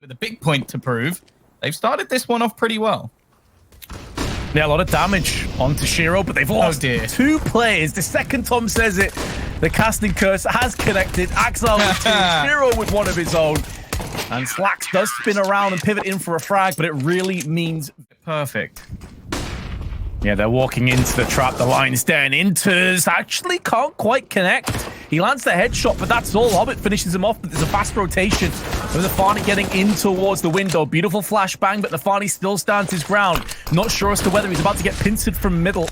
With a big point to prove, they've started this one off pretty well. Yeah, a lot of damage onto Shiro, but they've lost two players. The second Tom says it, the casting curse has connected. Axel with two, Shiro with one of his own. And slaxz does spin around and pivot in for a frag, but it really means perfect. Yeah, they're walking into the trap. The line's down. interz actually can't quite connect. He lands the headshot, but that's all. Hobbit finishes him off, but there's a fast rotation with nafany getting in towards the window. Beautiful flashbang, but nafany still stands his ground. Not sure as to whether he's about to get pincered from middle.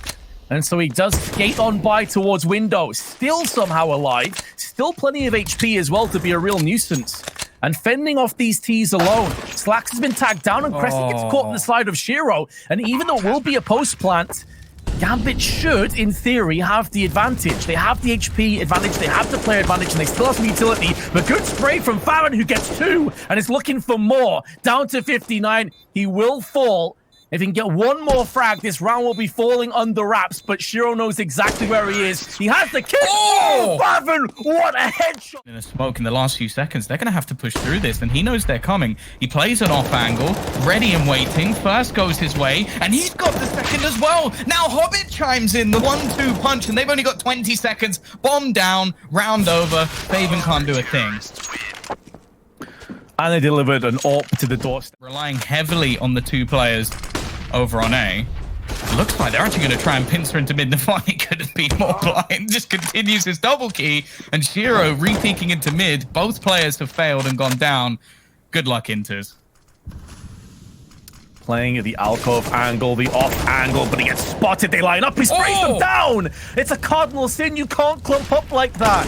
And so he does skate on by towards window. Still somehow alive. Still plenty of HP as well to be a real nuisance. And fending off these T's alone. slaxz has been tagged down and kressy gets caught on the side of Shiro. And even though it will be a post plant, Gambit should, in theory, have the advantage. They have the HP advantage, they have the player advantage, and they still have some utility. But good spray from faveN, who gets 2 and is looking for more. Down to 59. He will fall. If he can get one more frag, this round will be falling under wraps, but Shiro knows exactly where he is. He has the kill. Oh, faveN, what a headshot. In a smoke in the last few seconds, they're going to have to push through this, and he knows they're coming. He plays an off angle, ready and waiting. First goes his way, and he's got the second as well. Now Hobbit chimes in, the 1-2 punch, and they've only got 20 seconds. Bomb down, round over. faveN can't do a thing. And they delivered an AWP to the doorstep. Relying heavily on the two players over on A. It looks like they're actually going to try and pincer into mid. nafany couldn't be more blind. Just continues his double key. And Shiro re-peeking into mid. Both players have failed and gone down. Good luck, interz. Playing at the alcove angle, the off angle, but he gets spotted. They line up. He sprays them down. It's a cardinal sin. You can't clump up like that.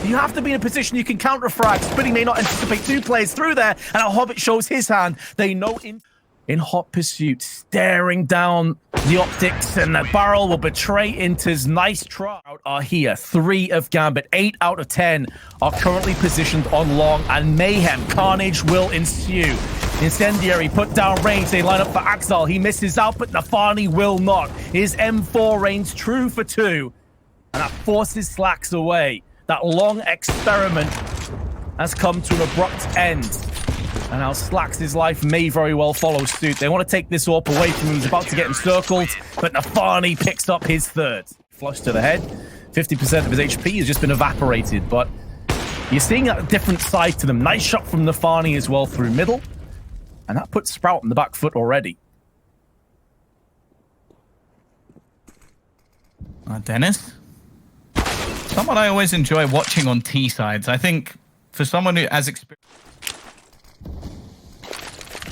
You have to be in a position you can counter frag. Spiidi may not anticipate 2 players through there. And a Hobbit shows his hand. They know in hot pursuit, staring down the optics, and the barrel will betray interz. Nice try. Are here. 3 of Gambit. 8 out of 10 are currently positioned on long, and mayhem, carnage will ensue. Incendiary put down range. They line up for Axel. He misses out, but nafany will not. His M4 reigns true for 2, and that forces slaxz away. That long experiment has come to an abrupt end. And now slaxz's life may very well follow suit. They want to take this AWP away from him. He's about to get encircled, but nafany picks up his 3rd. Flush to the head. 50% of his HP has just been evaporated, but you're seeing a different side to them. Nice shot from nafany as well through middle. And that puts Sprout on the back foot already. Denis? Someone I always enjoy watching on T sides. I think for someone who has experience.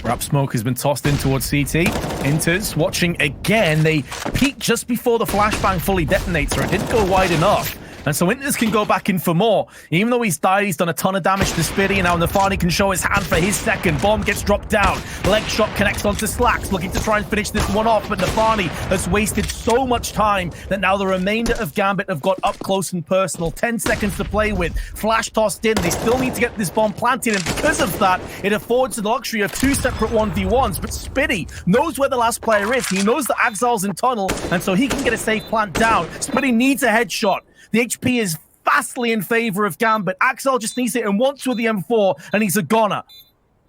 Wrap smoke has been tossed in towards CT. interz watching again. They peak just before the flashbang fully detonates, or it didn't go wide enough. And so interz can go back in for more. Even though he's died, he's done a ton of damage to Spiidi, and now nafany can show his hand for his 2nd. Bomb gets dropped down. Leg shot connects onto slaxz, looking to try and finish this one off, but nafany has wasted so much time that now the remainder of Gambit have got up close and personal. 10 seconds to play with. Flash tossed in. They still need to get this bomb planted, and because of that, it affords the luxury of 2 separate 1v1s. But Spiidi knows where the last player is. He knows that Axel's in tunnel, and so he can get a safe plant down. Spiidi needs a headshot. The HP is vastly in favor of Gambit. Axel just needs it in once with the M4, and he's a goner.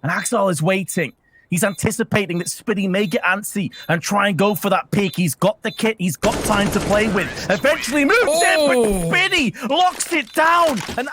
And Axel is waiting. He's anticipating that Spiidi may get antsy and try and go for that peak. He's got the kit. He's got time to play with. Eventually moves in, but Spiidi locks it down. And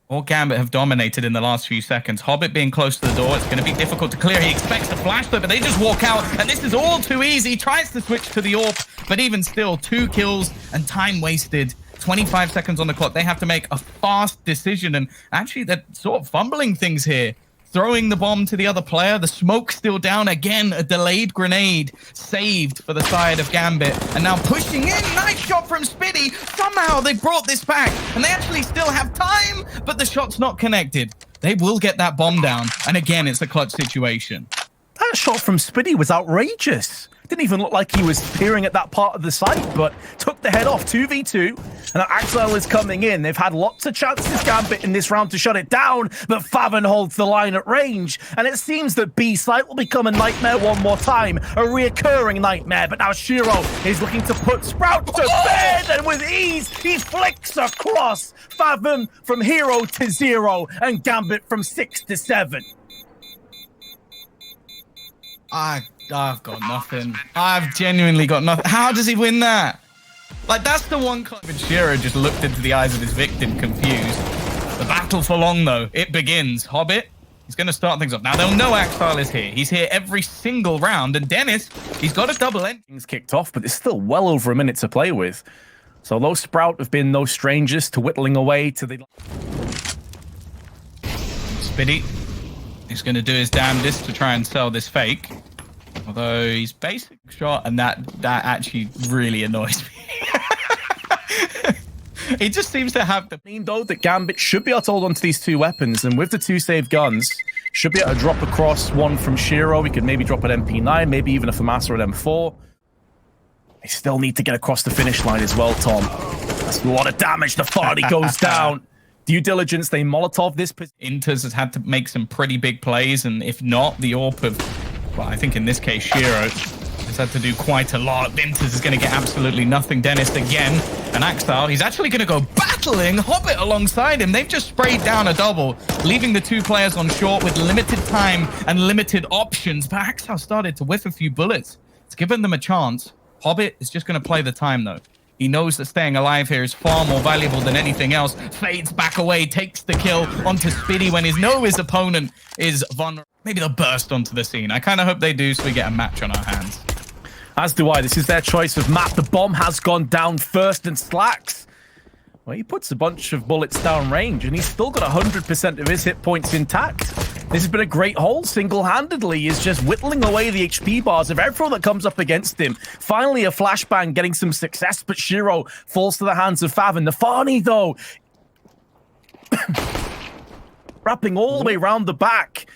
All Gambit have dominated in the last few seconds. Hobbit being close to the door, it's going to be difficult to clear. He expects a flash, but they just walk out, and this is all too easy. Tries to switch to the AWP, but even still, 2 kills and time wasted. 25 seconds on the clock. They have to make a fast decision, and actually they're sort of fumbling things here. Throwing the bomb to the other player. The smoke still down. Again, a delayed grenade saved for the side of Gambit. And now pushing in. Nice shot from Spiidi. Somehow they brought this back, and they actually still have time, but the shot's not connected. They will get that bomb down, and again, it's a clutch situation. That shot from Spiidi was outrageous. Didn't even look like he was peering at that part of the site, but took the head off. 2v2, and Axel is coming in. They've had lots of chances, Gambit, in this round to shut it down, but faveN holds the line at range, and it seems that B site will become a nightmare one more time, a reoccurring nightmare, but now Shiro is looking to put Sprout to bed, and with ease, he flicks across. faveN from 0 to 0, and Gambit from 6 to 7. I've got nothing. I've genuinely got nothing. How does he win that? Like, that's the one kind of Shiro just looked into the eyes of his victim, confused. The battle for long, though. It begins. Hobbit, he's going to start things off. Now, they'll know Axile is here. He's here every single round. And Denis, he's got a double end. Things kicked off, but there's still well over a minute to play with. So those Sprout have been no strangers to whittling away to the... Spiidi, he's going to do his damnedest to try and sell this fake. Although he's basic shot, and that actually really annoys me. He just seems to have the mean though that Gambit should be able to hold on to these two weapons, and with the two saved guns, should be able to drop across one from Shiro. He could maybe drop an MP9, maybe even a FAMASA at M4. They still need to get across the finish line as well, Tom. That's a lot of damage. The nafany goes down. Due diligence, they Molotov this. Interz has had to make some pretty big plays, and if not, the AWP have, well, I think in this case, Shiro has had to do quite a lot. Interz is going to get absolutely nothing. Denis again, and Axile, he's actually going to go battling Hobbit alongside him. They've just sprayed down a double, leaving the two players on short with limited time and limited options. But Axile started to whiff a few bullets. It's given them a chance. Hobbit is just going to play the time, though. He knows that staying alive here is far more valuable than anything else. Fades back away, takes the kill onto Spiidi when his opponent is vulnerable. Maybe they'll burst onto the scene. I kind of hope they do so we get a match on our hands. As do I. This is their choice of map. The bomb has gone down first, and slaxz, well, he puts a bunch of bullets down range, and he's still got 100% of his hit points intact. This has been a great hold. Single-handedly, is just whittling away the HP bars of everyone that comes up against him. Finally, a flashbang getting some success, but Shiro falls to the hands of faveN. Nafany, though, wrapping all the way around the back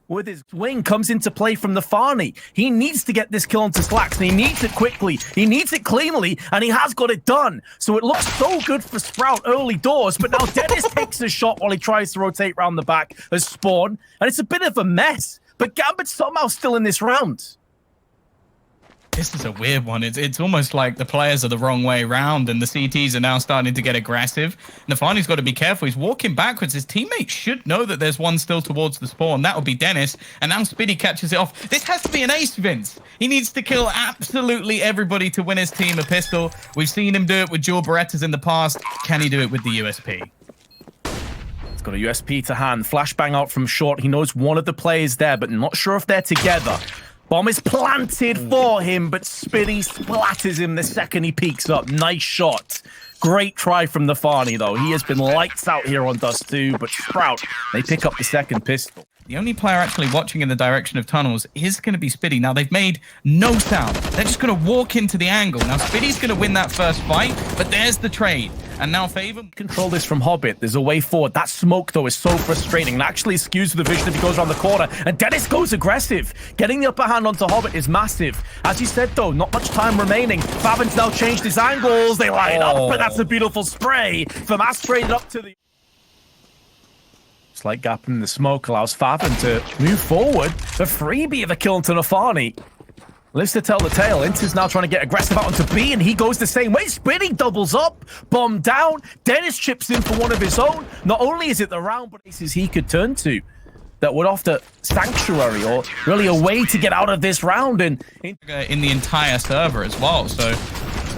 with his wing, comes into play from nafany. He needs to get this kill onto slaxz, and he needs it quickly. He needs it cleanly, and he has got it done. So it looks so good for Sprout early doors, but now Denis takes a shot while he tries to rotate around the back as Spawn, and it's a bit of a mess. But Gambit's somehow still in this round. This is a weird one. It's almost like the players are the wrong way around, and the CTs are now starting to get aggressive. Nafany's got to be careful. He's walking backwards. His teammates should know that there's one still towards the spawn. That would be Denis, and now Spiidi catches it off. This has to be an ace, Vince. He needs to kill absolutely everybody to win his team a pistol. We've seen him do it with dual Berettas in the past. Can he do it with the USP? He's got a USP to hand. Flashbang out from short. He knows one of the players there, but not sure if they're together. Bomb is planted for him, but Spiidi splatters him the second he peeks up. Nice shot. Great try from nafany, though. He has been lights out here on Dust 2, but Sprout, they pick up the second pistol. The only player actually watching in the direction of tunnels is going to be Spiidi. Now, they've made no sound. They're just going to walk into the angle. Now, Spiidi's going to win that first fight, but there's the trade. And now faveN control this from Hobbit. There's a way forward. That smoke, though, is so frustrating and actually skews the vision if he goes around the corner. And Denis goes aggressive. Getting the upper hand onto Hobbit is massive. As you said, though, not much time remaining. faveN's now changed his angles. They line up, but that's a beautiful spray. FAMASA sprayed up to the... Slight gap in the smoke allows faveN to move forward. The freebie of a kill into nafany lives to tell the tale. Interz now trying to get aggressive out onto B, and he goes the same way. Spiidi doubles up, bomb down. Denis chips in for one of his own. Not only is it the round, but places he could turn to that would offer sanctuary or really a way to get out of this round. And in the entire server as well. So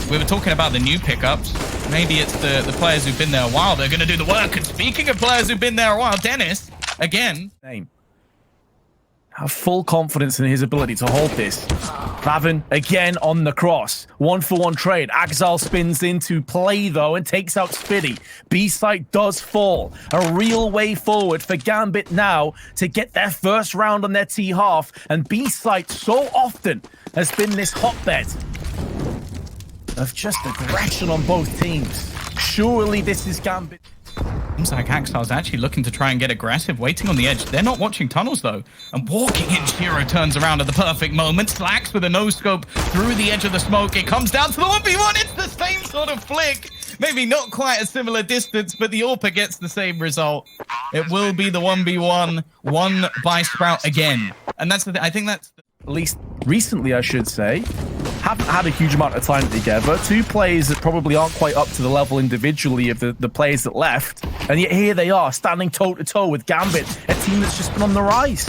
we were talking about the new pickups. Maybe it's the players who've been there a while. They're going to do the work. And speaking of players who've been there a while, Denis, again. Have full confidence in his ability to hold this. faveN again on the cross. 1-for-1 trade. Axile spins into play, though, and takes out Spiidi. B-site does fall. A real way forward for Gambit now to get their first round on their T-half. And B-site so often has been this hotbed of just aggression on both teams. Surely this is Gambit. Seems like Axile's actually looking to try and get aggressive, waiting on the edge. They're not watching tunnels, though. And walking in, Shiro turns around at the perfect moment. slaxz with a no-scope through the edge of the smoke. It comes down to the 1v1. It's the same sort of flick. Maybe not quite a similar distance, but the AWP gets the same result. It will be the 1v1, won by Sprout again. And that's the thing. I think that's... At least recently, I should say. Haven't had a huge amount of time together. Two players that probably aren't quite up to the level individually of the players that left. And yet here they are, standing toe-to-toe with Gambit, a team that's just been on the rise.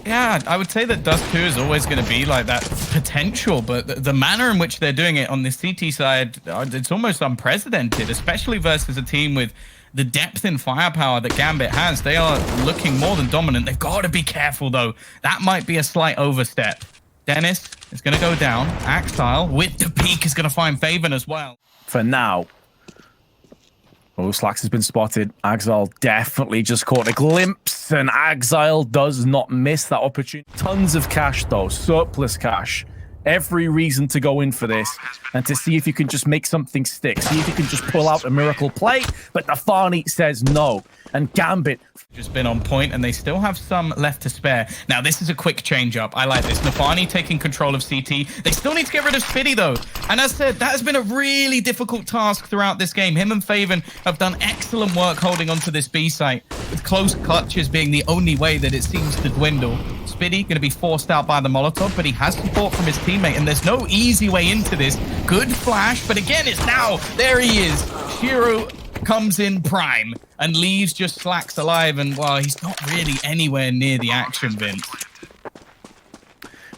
Yeah, I would say that Dust 2 is always going to be like that potential, but the manner in which they're doing it on the CT side, it's almost unprecedented, especially versus a team with the depth and firepower that Gambit has. They are looking more than dominant. They've got to be careful, though. That might be a slight overstep. Denis is going to go down. Axile with the peak is going to find faveN as well. For now. Oh, slaxz has been spotted. Axile definitely just caught a glimpse, and Axile does not miss that opportunity. Tons of cash, though. Surplus cash. Every reason to go in for this and to see if you can just make something stick. See if you can just pull out a miracle play. But nafany says no. And Gambit just been on point, and they still have some left to spare. Now, this is a quick change up. I like this. nafany taking control of CT. They still need to get rid of Spiidi, though. And as said, that has been a really difficult task throughout this game. Him and faveN have done excellent work holding onto this B site, with close clutches being the only way that it seems to dwindle. Spiidi going to be forced out by the Molotov, but he has support from his teammate, and there's no easy way into this. Good flash, but again, it's now. There he is. Shiro comes in prime and leaves just slaxz alive, and well, he's not really anywhere near the action, Vince.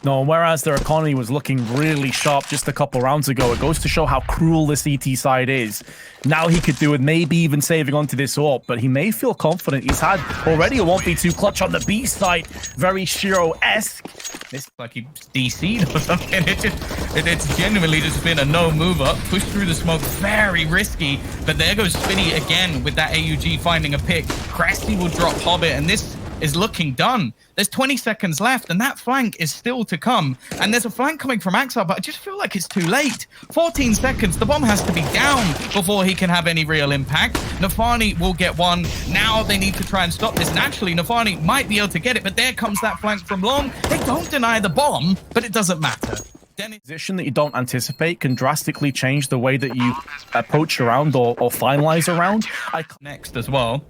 No, whereas their economy was looking really sharp just a couple rounds ago, it goes to show how cruel the CT side is. Now he could do it, maybe even saving onto this AWP, but he may feel confident. He's had already a 1v2 clutch on the B side, very Shiro-esque. It's like he DC'd or something. It's genuinely just been a no move up, push through the smoke, very risky. But there goes Spiidi again with that AUG finding a pick. kressy will drop Hobbit, and this is looking done. There's 20 seconds left, and that flank is still to come. And there's a flank coming from Axile, but I just feel like it's too late. 14 seconds, the bomb has to be down before he can have any real impact. nafany will get one. Now they need to try and stop this. Naturally, nafany might be able to get it, but there comes that flank from long. They don't deny the bomb, but it doesn't matter. Position that you don't anticipate can drastically change the way that you approach around or finalize around. Next as well.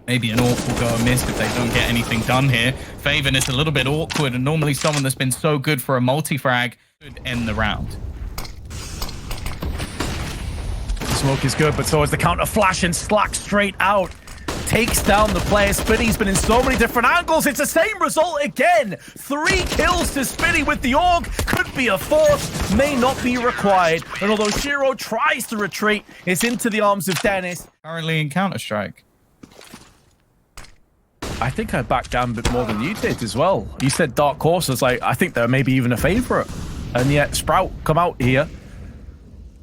Maybe an AWP will go amiss if they don't get anything done here. faveN is a little bit awkward, and normally someone that's been so good for a multi-frag could end the round. Smoke is good, but so is the counter flash, and slaxz straight out takes down the player. Spiidi's been in so many different angles. It's the same result again. 3 kills to Spiidi with the AUG. Could be a 4th, may not be required. And although Shiro tries to retreat, it's into the arms of Denis. Currently in Counter-Strike. I think I backed Gambit more than you did as well. You said Dark Horse. I think they're maybe even a favorite. And yet Sprout come out here.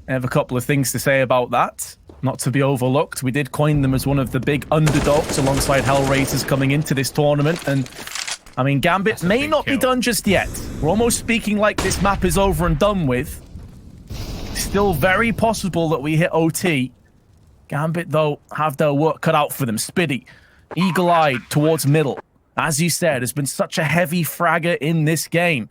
I have a couple of things to say about that. Not to be overlooked. We did coin them as one of the big underdogs alongside Hellraisers coming into this tournament. And I mean, Gambit may not be done just yet. We're almost speaking like this map is over and done with. Still very possible that we hit OT. Gambit, though, have their work cut out for them. Spiidi, eagle-eyed towards middle. As you said, has been such a heavy fragger in this game.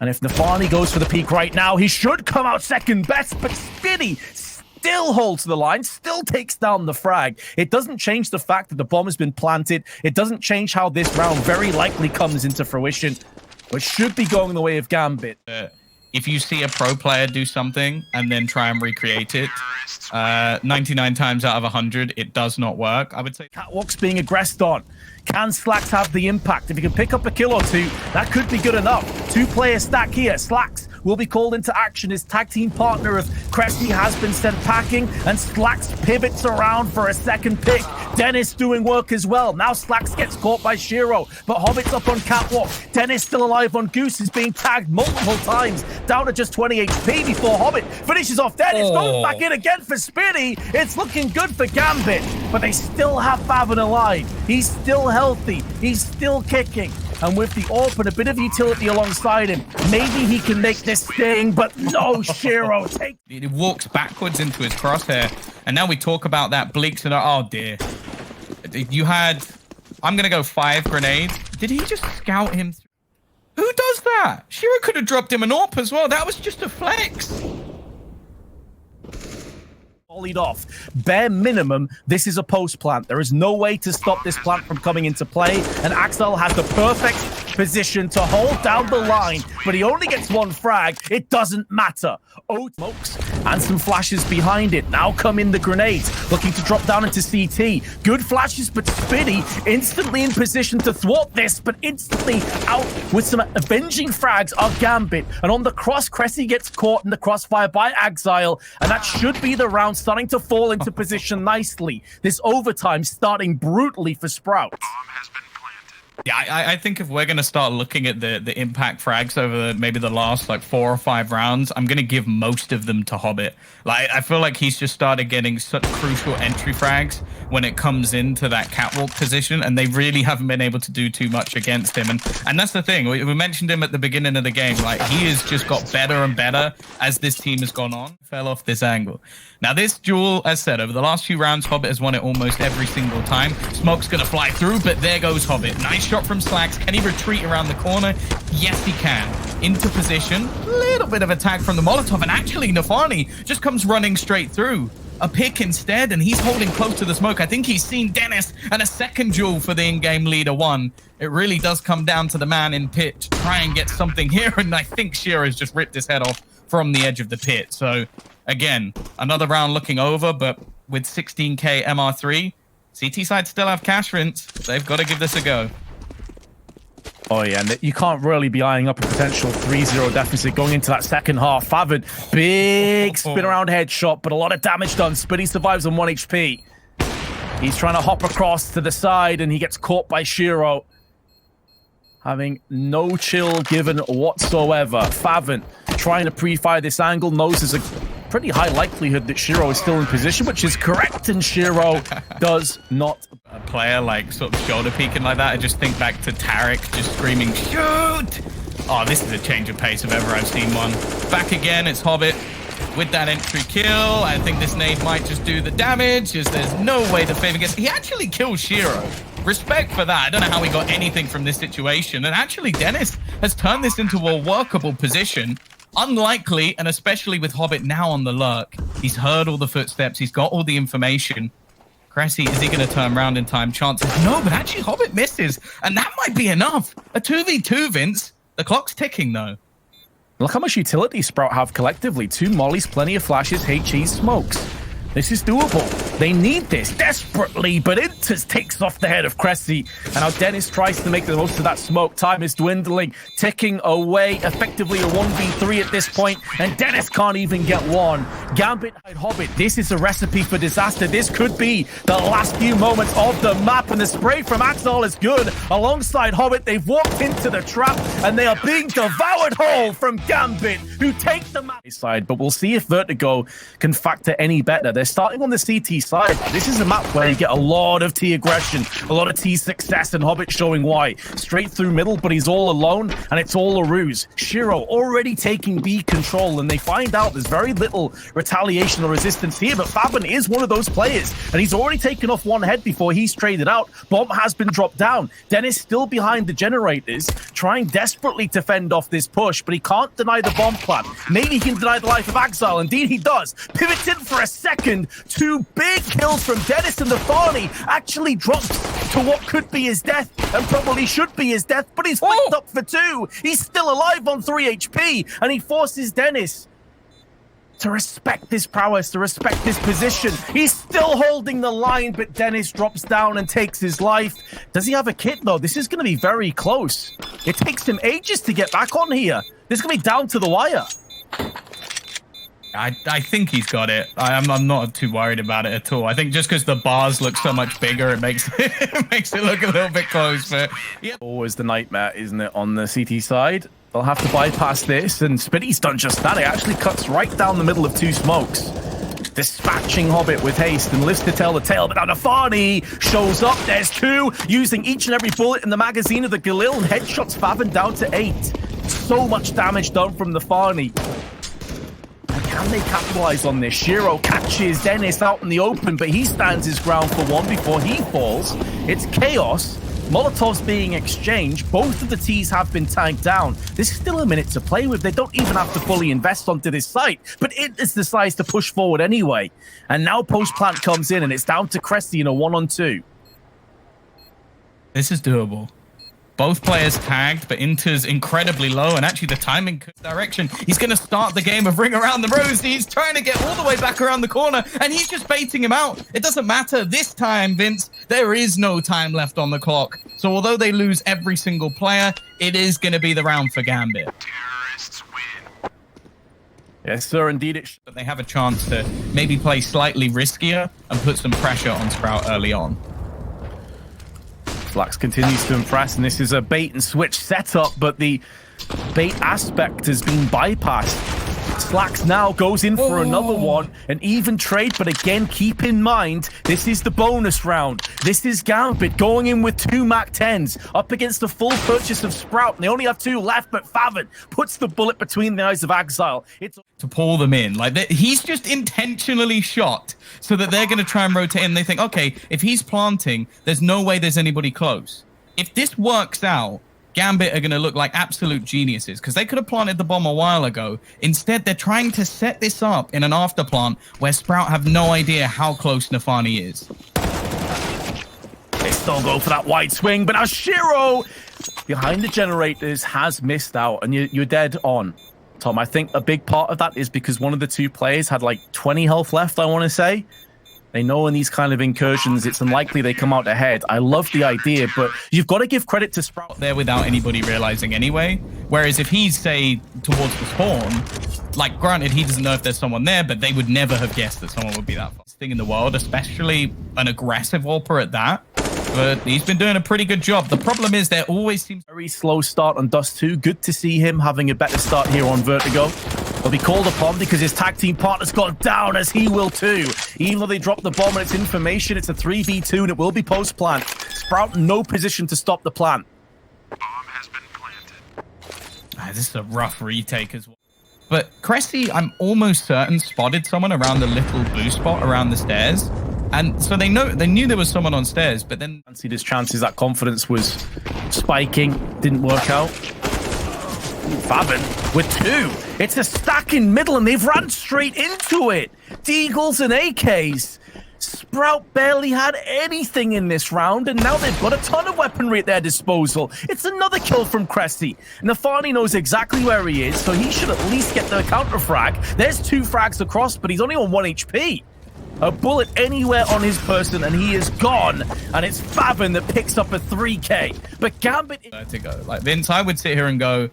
And if nafany goes for the peak right now, he should come out second best, but Spiidi still holds the line, still takes down the frag. It doesn't change the fact that the bomb has been planted. It doesn't change how this round very likely comes into fruition, which should be going the way of Gambit. If you see a pro player do something and then try and recreate it, 99 times out of 100, it does not work. I would say Catwalk's being aggressed on. Can slaxz have the impact? If he can pick up a kill or two, that could be good enough. 2-player stack here. slaxz will be called into action. His tag team partner of kressy has been sent packing, and slaxz pivots around for a second pick. Denis doing work as well. Now slaxz gets caught by Shiro, but Hobbit's up on Catwalk. Denis still alive on Goose, is being tagged multiple times, down to just 20 HP before Hobbit finishes off Denis. Goes back in again for Spiidi. It's looking good for Gambit, but they still have faveN alive. He's still healthy. He's still kicking. And with the AWP and a bit of utility alongside him, maybe he can make this sting, but no, Shiro takes... He walks backwards into his crosshair, and now we talk about that Bleaks and... Oh, dear. You had... I'm going to go 5 grenades. Did he just scout him? Who does that? Shiro could have dropped him an AWP as well. That was just a flex. Volleyed off. Bare minimum, this is a post plant. There is no way to stop this plant from coming into play, and Axile has the perfect position to hold down the line, but he only gets 1 frag. It doesn't matter. Smokes and some flashes behind it. Now come in the grenades, looking to drop down into CT. Good flashes, but Spiidi instantly in position to thwart this, but instantly out with some avenging frags are Gambit. And on the cross, kressy gets caught in the crossfire by Exile, and that should be the round starting to fall into position nicely. This overtime starting brutally for Sprout. Yeah, I think if we're going to start looking at the impact frags over maybe the last like 4 or 5 rounds, I'm going to give most of them to Hobbit. Like, I feel like he's just started getting such crucial entry frags when it comes into that catwalk position, and they really haven't been able to do too much against him. And that's the thing. We mentioned him at the beginning of the game. Like, he has just got better and better as this team has gone on. Fell off this angle. Now, this duel, as said, over the last few rounds, Hobbit has won it almost every single time. Smoke's going to fly through, but there goes Hobbit. Nice shot from slaxz. Can he retreat around the corner? Yes, he can. Into position. Little bit of attack from the Molotov, and actually, nafany just comes running straight through. A pick instead, and he's holding close to the smoke. I think he's seen Denis, and a second duel for the in-game leader one. It really does come down to the man in pit to try and get something here, and I think Shearer's just ripped his head off from the edge of the pit. So, again, another round looking over, but with 16k MR3, CT side still have cash rinse. They've got to give this a go. Oh, yeah, and you can't really be eyeing up a potential 3-0 deficit going into that second half. faveN, big spin around headshot, but a lot of damage done. Spiidi survives on 1 HP. He's trying to hop across to the side, and he gets caught by Shiro. Having no chill given whatsoever. faveN trying to pre-fire this angle, knows there's a pretty high likelihood that Shiro is still in position, which is correct, and Shiro does not. A player like sort of shoulder peeking like that, I just think back to Tarek just screaming, shoot! Oh, this is a change of pace if ever I've seen one. Back again, it's Hobbit with that entry kill. I think this nade might just do the damage, as there's no way the faveN gets. He actually kills Shiro. Respect for that. I don't know how he got anything from this situation. And actually, Denis has turned this into a workable position. Unlikely, and especially with Hobbit now on the lurk. He's heard all the footsteps. He's got all the information. kressy, is he going to turn around in time? Chances no, but actually Hobbit misses. And that might be enough. A 2v2, Vince. The clock's ticking, though. Look how much utility Sprout have collectively. 2 mollies, plenty of flashes, HE, smokes. This is doable. They need this desperately, but interz takes off the head of kressy. And now Denis tries to make the most of that smoke. Time is dwindling, ticking away. Effectively a 1v3 at this point, and Denis can't even get one. Gambit, Hobbit, this is a recipe for disaster. This could be the last few moments of the map, and the spray from Exile is good. Alongside Hobbit, they've walked into the trap, and they are being devoured whole from Gambit, who take the map side. But we'll see if Vertigo can factor any better. They're starting on the CT side. This is a map where you get a lot of T aggression, a lot of T success, and Hobbit showing why. Straight through middle, but he's all alone, and it's all a ruse. Shiro already taking B control, and they find out there's very little retaliation or resistance here, but faveN is one of those players, and he's already taken off one head before he's traded out. Bomb has been dropped down. Denis still behind the generators, trying desperately to fend off this push, but he can't deny the bomb plant. Maybe he can deny the life of Exile. Indeed, he does. Pivots in for a second. 2 big kills from Denis, and nafany actually drops to what could be his death, and probably should be his death, but he's flicked up for 2. He's still alive on 3 HP, and he forces Denis to respect this prowess, to respect this position. He's still holding the line, but Denis drops down and takes his life. Does he have a kit, though? This is going to be very close. It takes him ages to get back on here. This is going to be down to the wire. I think he's got it. I'm not too worried about it at all. I think just because the bars look so much bigger, it makes it look a little bit close. But yeah, always the nightmare, isn't it, on the CT side? They'll have to bypass this, and Spiidi's done just that. It actually cuts right down the middle of 2 smokes, dispatching Hobbit with haste and lives to tell the tale. But now nafany shows up. There's 2, using each and every bullet in the magazine of the Galil, and headshots faveN down to 8. So much damage done from nafany. Can they capitalize on this? Shiro catches Denis out in the open, but he stands his ground for 1 before he falls. It's chaos. Molotovs being exchanged. Both of the Ts have been tagged down. There's still a minute to play with. They don't even have to fully invest onto this site, but it decides to push forward anyway. And now post-plant comes in, and it's down to kressy in a 1-on-2. This is doable. Both players tagged, but interz incredibly low, and actually the timing direction. He's going to start the game of Ring Around the Rosie. He's trying to get all the way back around the corner, and he's just baiting him out. It doesn't matter. This time, Vince, there is no time left on the clock. So although they lose every single player, it is going to be the round for Gambit. Terrorists win. Yes, sir, indeed. But they have a chance to maybe play slightly riskier and put some pressure on Sprout early on. slaxz continues to impress, and this is a bait and switch setup, but the bait aspect has been bypassed. slaxz now goes in for another one, an even trade, but again, keep in mind, this is the bonus round. This is Gambit going in with 2 MAC-10s up against a full purchase of Sprout, and they only have 2 left, but faveN puts the bullet between the eyes of Exile. It's to pull them in. Like, he's just intentionally shot so that they're going to try and rotate in. They think, okay, if he's planting, there's no way there's anybody close. If this works out, Gambit are going to look like absolute geniuses because they could have planted the bomb a while ago. Instead, they're trying to set this up in an afterplant where Sprout have no idea how close nafany is. They still go for that wide swing, but now Shiro behind the generators has missed out, and you're dead on, Tom. I think a big part of that is because one of the 2 players had like 20 health left, I want to say. They know in these kind of incursions, it's unlikely they come out ahead. I love the idea, but you've got to give credit to Sprout there without anybody realizing anyway. Whereas if he's, say, towards the spawn, like, granted, he doesn't know if there's someone there, but they would never have guessed that someone would be that fast thing in the world, especially an aggressive AWPer at that. But he's been doing a pretty good job. The problem is there always seems very slow start on Dust 2. Good to see him having a better start here on Vertigo. He'll be called upon because his tag team partner's got down, as he will too. Even though they dropped the bomb and it's information, it's a 3v2 and it will be post-plant. Sprout in no position to stop the plant. Bomb has been planted. this is a rough retake as well. But kressy, I'm almost certain, spotted someone around the little blue spot around the stairs. And so they knew there was someone on stairs, but then fancied his chances. That confidence was spiking. Didn't work out. faveN with 2. It's a stack in middle, and they've ran straight into it. Deagles and AKs. Sprout barely had anything in this round, and now they've got a ton of weaponry at their disposal. It's another kill from kressy. nafany knows exactly where he is, so he should at least get the counter frag. There's 2 frags across, but he's only on 1 HP. A bullet anywhere on his person, and he is gone. And it's faveN that picks up a 3K. But Gambit... to go. Like, Vince, I would sit here and go,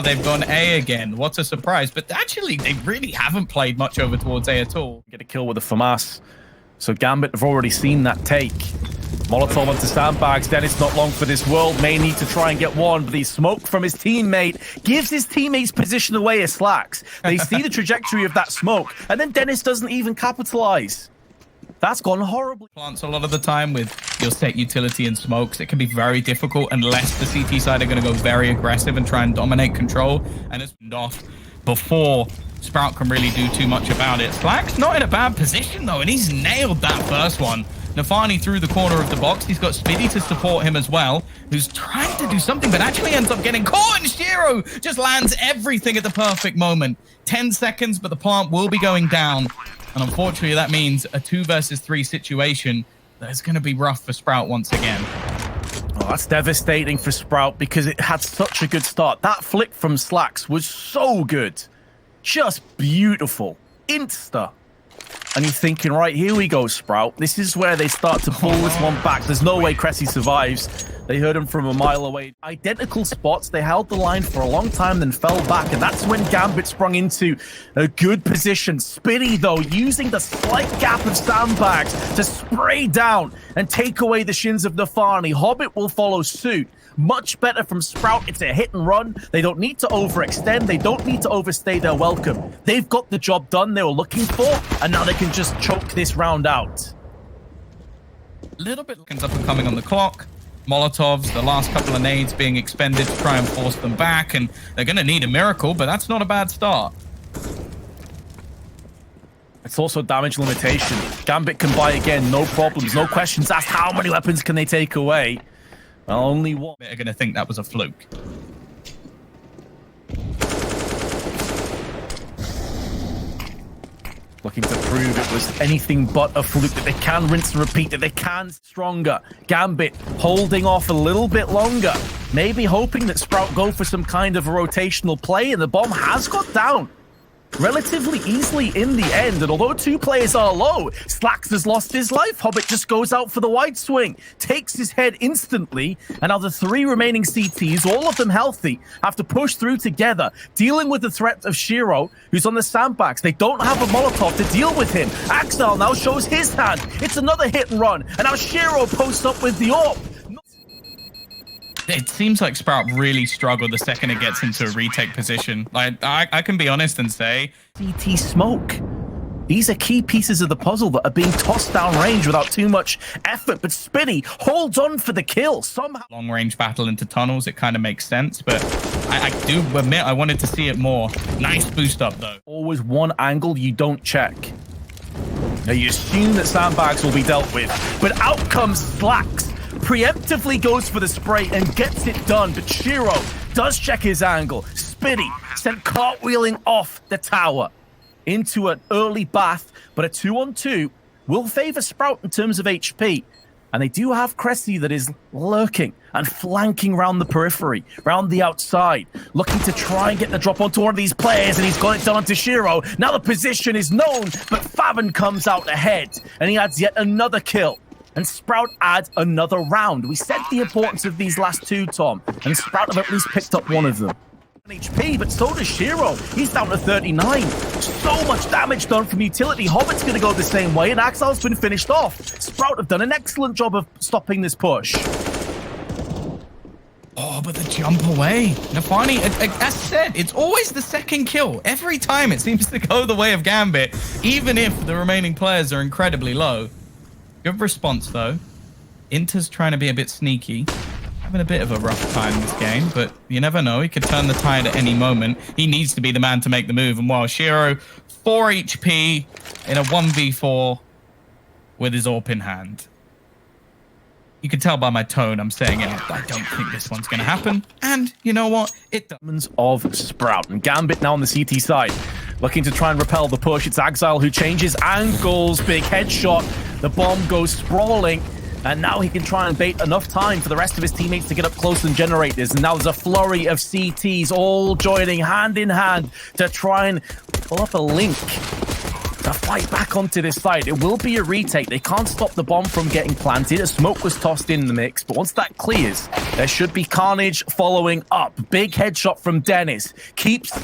they've gone A again. What a surprise. But actually, they really haven't played much over towards A at all. Get a kill with a FAMAS. So Gambit have already seen that take. Molotov onto sandbags. Denis not long for this world. May need to try and get one, but the smoke from his teammate gives his teammate's position away as slaxz. They see the trajectory of that smoke, and then Denis doesn't even capitalize. That's gone horribly. Plants a lot of the time with your set utility and smokes. It can be very difficult unless the CT side are going to go very aggressive and try and dominate control. And it's off before Sprout can really do too much about it. slaxz not in a bad position though, and he's nailed that first one. nafany through the corner of the box. He's got Spiidi to support him as well, who's trying to do something, but actually ends up getting caught, and Shiro just lands everything at the perfect moment. 10 seconds, but the plant will be going down. And unfortunately, that means a 2 versus 3 situation that's going to be rough for Sprout once again. Oh, that's devastating for Sprout because it had such a good start. That flick from slaxz was so good. Just beautiful. Insta. And you're thinking, right, here we go, Sprout. This is where they start to pull this one back. There's no way kressy survives. They heard him from a mile away. Identical spots. They held the line for a long time, then fell back. And that's when Gambit sprung into a good position. Spiidi, though, using the slight gap of sandbags to spray down and take away the shins of nafany. Hobbit will follow suit. Much better from Sprout. It's a hit and run. They don't need to overextend. They don't need to overstay their welcome. They've got the job done they were looking for, and now they can just choke this round out. A little bit up and coming on the clock. Molotovs, the last couple of nades being expended to try and force them back, and they're going to need a miracle, but that's not a bad start. It's also damage limitation. Gambit can buy again, no problems, no questions asked. How many weapons can they take away? Well, only one. They're going to think that was a fluke. Looking to prove it was anything but a fluke, that they can rinse and repeat, that they can stronger. Gambit holding off a little bit longer. maybe hoping that Sprout go for some kind of a rotational play, and the bomb has got down relatively easily in the end. And although 2 players are low, slaxz has lost his life. Hobbit just goes out for the wide swing, takes his head instantly, and now the 3 remaining CTs, all of them healthy, have to push through together, dealing with the threat of Shiro, who's on the sandbags. They don't have a Molotov to deal with him. Axel now shows his hand. It's another hit and run, and now Shiro posts up with the AWP. It seems like Sprout really struggled the second it gets into a retake position. Like, I can be honest and say, CT smoke. These are key pieces of the puzzle that are being tossed down range without too much effort. But Spiidi holds on for the kill somehow. Long range battle into tunnels, it kind of makes sense. But I do admit I wanted to see it more. Nice boost up though. Always one angle you don't check. Now you assume that sandbags will be dealt with, but out comes slaxz. Preemptively goes for the spray and gets it done, but Shiro does check his angle. Spiidi sent cartwheeling off the tower into an early bath, but a 2-on-2 will favor Sprout in terms of HP. And they do have kressy that is lurking and flanking around the periphery, around the outside, looking to try and get the drop onto one of these players, and he's got it done onto Shiro. Now the position is known, but faveN comes out ahead, and he adds yet another kill. And Sprout adds another round. We said the importance of these last 2, Tom, and Sprout have at least picked up one of them. HP, but so does Shiro. He's down to 39. So much damage done from utility. Hobbit's going to go the same way, and Axel's been finished off. Sprout have done an excellent job of stopping this push. Oh, but the jump away. nafany, as said, it's always the second kill. Every time it seems to go the way of Gambit, even if the remaining players are incredibly low. Good response, though. interz trying to be a bit sneaky. Having a bit of a rough time this game, but you never know. He could turn the tide at any moment. He needs to be the man to make the move. And while Shiro, 4 HP in a 1v4 with his AWP in hand. You can tell by my tone I'm saying it. I don't think this one's going to happen. And you know what? It does. Of Sprout. And Gambit now on the CT side, looking to try and repel the push. It's Axel who changes angles. Big headshot. The bomb goes sprawling. And now he can try and bait enough time for the rest of his teammates to get up close and generate this. And now there's a flurry of CTs all joining hand in hand to try and pull up a link to fight back onto this side. It will be a retake. They can't stop the bomb from getting planted. A smoke was tossed in the mix, but once that clears, there should be carnage following up. Big headshot from Denis. Keeps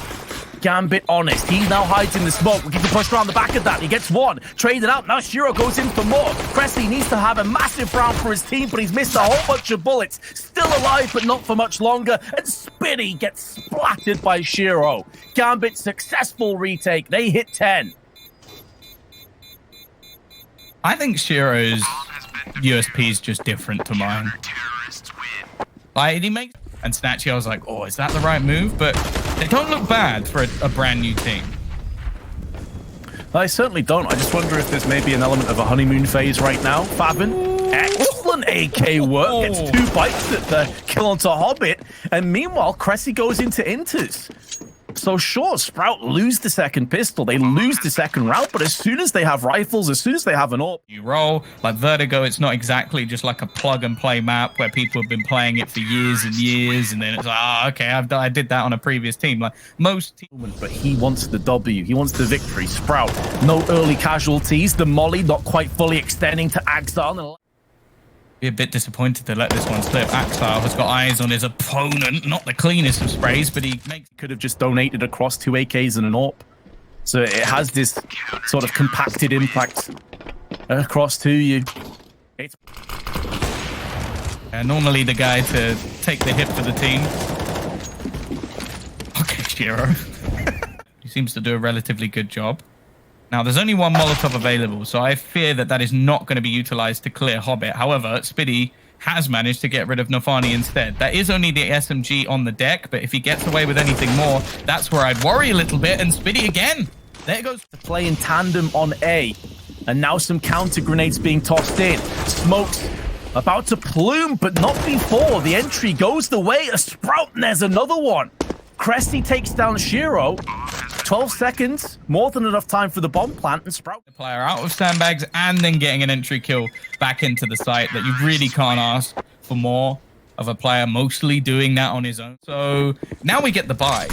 Gambit honest. He now hides in the smoke. We keep the push around the back of that. He gets one. Traded out. Now Shiro goes in for more. kressy needs to have a massive round for his team, but he's missed a whole bunch of bullets. Still alive, but not for much longer. And Spiidi gets splattered by Shiro. Gambit successful retake. They hit 10. I think Shiro's USP is just different to mine. Like, he makes... And Snatchy, I was like, oh, is that the right move? But they don't look bad for a brand new team. I certainly don't. I just wonder if there's maybe an element of a honeymoon phase right now. faveN, excellent AK work. Gets 2 bites at the kill onto Hobbit. And meanwhile, kressy goes into interz. So sure, Sprout lose the second pistol, they lose the second round, but as soon as they have rifles, as soon as they have an AWP, you roll. Like Vertigo, it's not exactly just like a plug and play map where people have been playing it for years and years, and then it's like, okay, I did that on a previous team. Like most teams, but he wants the W, he wants the victory. Sprout, no early casualties, the molly not quite fully extending to Axel. Be a bit disappointed to let this one slip. Axel has got eyes on his opponent. Not the cleanest of sprays, but he could have just donated across 2 AKs and an AWP. So it has this sort of compacted impact across to you. It's normally the guy to take the hit for the team. Okay, Shiro. He seems to do a relatively good job. Now, there's only 1 Molotov available, so I fear that that is not going to be utilized to clear Hobbit. However, Spiidi has managed to get rid of nafany instead. That is only the SMG on the deck, but if he gets away with anything more, that's where I'd worry a little bit. And Spiidi again, there goes to play in tandem on A. And now some counter grenades being tossed in. Smokes about to plume, but not before. The entry goes the way of Sprout, and there's another one. kressy takes down Shiro. 12 seconds, more than enough time for the bomb plant, and Sprout. The player out of sandbags and then getting an entry kill back into the site that you really can't ask for more. of a player mostly doing that on his own. So now we get the buy.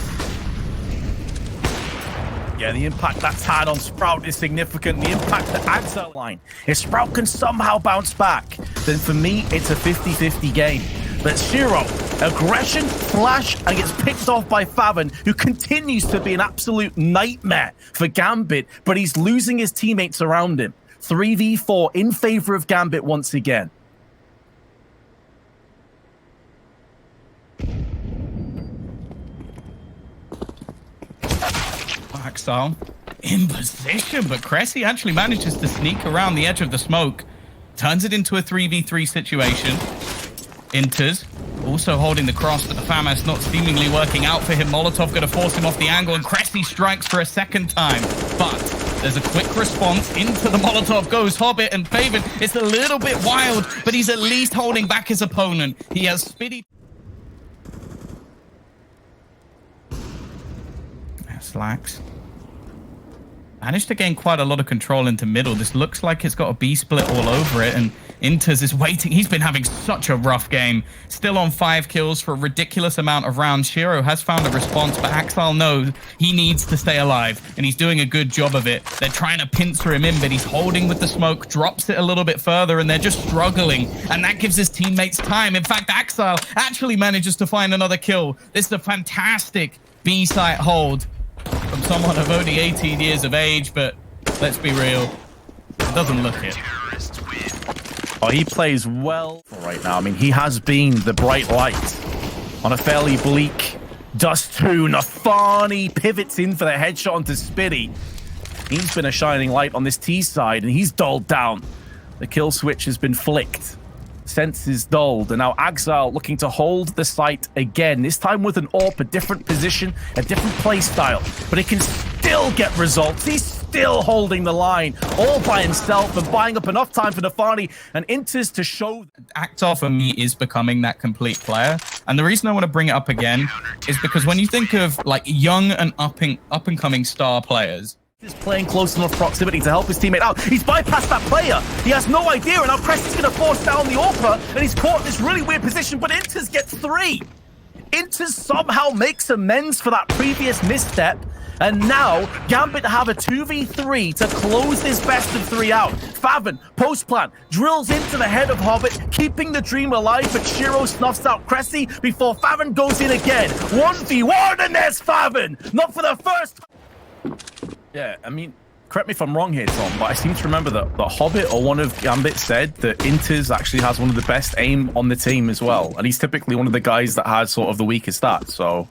Yeah, the impact that's had on Sprout is significant. The impact that Axel line. If Sprout can somehow bounce back, then for me, it's a 50-50 game. But Shiro, aggression, flash, and gets picked off by faveN, who continues to be an absolute nightmare for Gambit, but he's losing his teammates around him. 3v4 in favor of Gambit once again. Axel in position, but kressy actually manages to sneak around the edge of the smoke, turns it into a 3v3 situation. Interz also holding the cross, but the famas not seemingly working out for him. Molotov going to force him off the angle, and kressy strikes for a second time. But there's a quick response. Into the Molotov goes Hobbit, and faveN, it's a little bit wild, but he's at least holding back his opponent. He has Spiidi. slaxz. Managed to gain quite a lot of control into middle. This looks like it's got a B split all over it, and interz is waiting. He's been having such a rough game. Still on 5 kills for a ridiculous amount of rounds. Shiro has found a response, but Axel knows he needs to stay alive, and he's doing a good job of it. They're trying to pincer him in, but he's holding with the smoke, drops it a little bit further, and they're just struggling, and that gives his teammates time. In fact, Axel actually manages to find another kill. This is a fantastic B-site hold from someone of only 18 years of age, but let's be real, it doesn't look it. Oh, he plays well right now. I mean, he has been the bright light on a fairly bleak dust 2. nafany pivots in for the headshot onto Spiidi. He's been a shining light on this T side, and he's dulled down. The kill switch has been flicked. Sense is dulled, and now Axel looking to hold the site again, this time with an AWP, a different position, a different play style, but he can still get results. He's still holding the line all by himself and buying up enough time for nafany and interz to show. Axel for me is becoming that complete player, and the reason I want to bring it up again is because when you think of like young and up and coming star players, He's playing close enough proximity to help his teammate out. He's bypassed that player. He has no idea, and now kressy is going to force down the AWP, and he's caught in this really weird position, but interz gets 3. Interz somehow makes amends for that previous misstep, and now Gambit have a 2v3 to close this best of 3 out. faveN, post-plant, drills into the head of Hobbit, keeping the dream alive, but Shiro snuffs out kressy before faveN goes in again. 1v1, and there's faveN! Not for the first time. Yeah, I mean, correct me if I'm wrong here, Tom, but I seem to remember that Hobbit or one of Gambit said that interz actually has one of the best aim on the team as well. And he's typically one of the guys that has sort of the weakest stats. So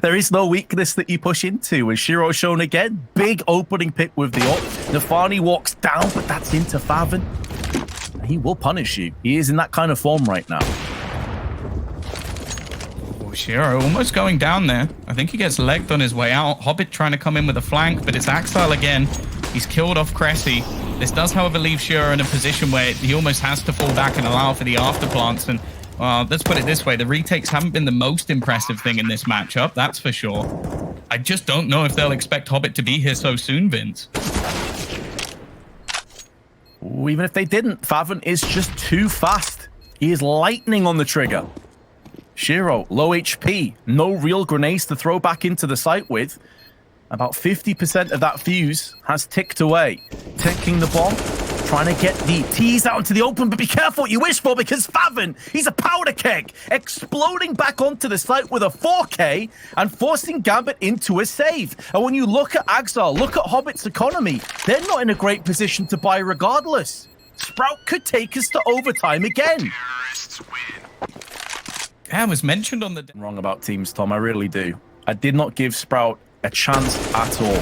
there is no weakness that you push into. And Shiro's shown again, big opening pick with the AWP. nafany walks down, but that's into faveN. He will punish you. He is in that kind of form right now. Shiro almost going down there. I think he gets legged on his way out. Hobbit trying to come in with a flank, but it's Axel again. He's killed off kressy. This does, however, leave Shiro in a position where he almost has to fall back and allow for the afterplants. And let's put it this way, the retakes haven't been the most impressive thin in this matchup, that's for sure. I just don't know if they'll expect Hobbit to be here so soon, Vince. Ooh, even if they didn't, faveN is just too fast. He is lightning on the trigger. Shiro, low HP, no real grenades to throw back into the site with. About 50% of that fuse has ticked away. Ticking the bomb, trying to get the T's out into the open, but be careful what you wish for, because faveN, he's a powder keg, exploding back onto the site with a 4K and forcing Gambit into a save. And when you look at Axel, look at Hobbit's economy, they're not in a great position to buy regardless. Sprout could take us to overtime again. Yeah, it was mentioned on the... I'm wrong about teams, Tom, I really do. I did not give Sprout a chance at all.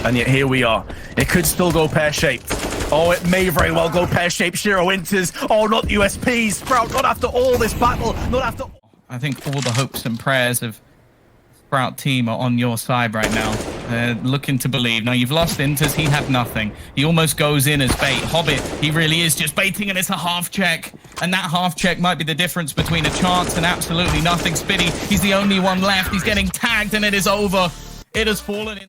And yet here we are. It could still go pear-shaped. Oh, it may very well go pear-shaped. Shiro interz. Oh, not USPs. Sprout, not after all this battle. Not after... I think all the hopes and prayers of Sprout team are on your side right now. They're looking to believe. Now, you've lost interz. He had nothing. He almost goes in as bait. Hobbit, he really is just baiting, and it's a half check. And that half check might be the difference between a chance and absolutely nothing. Spiidi, he's the only one left. He's getting tagged, and it is over. It has fallen in.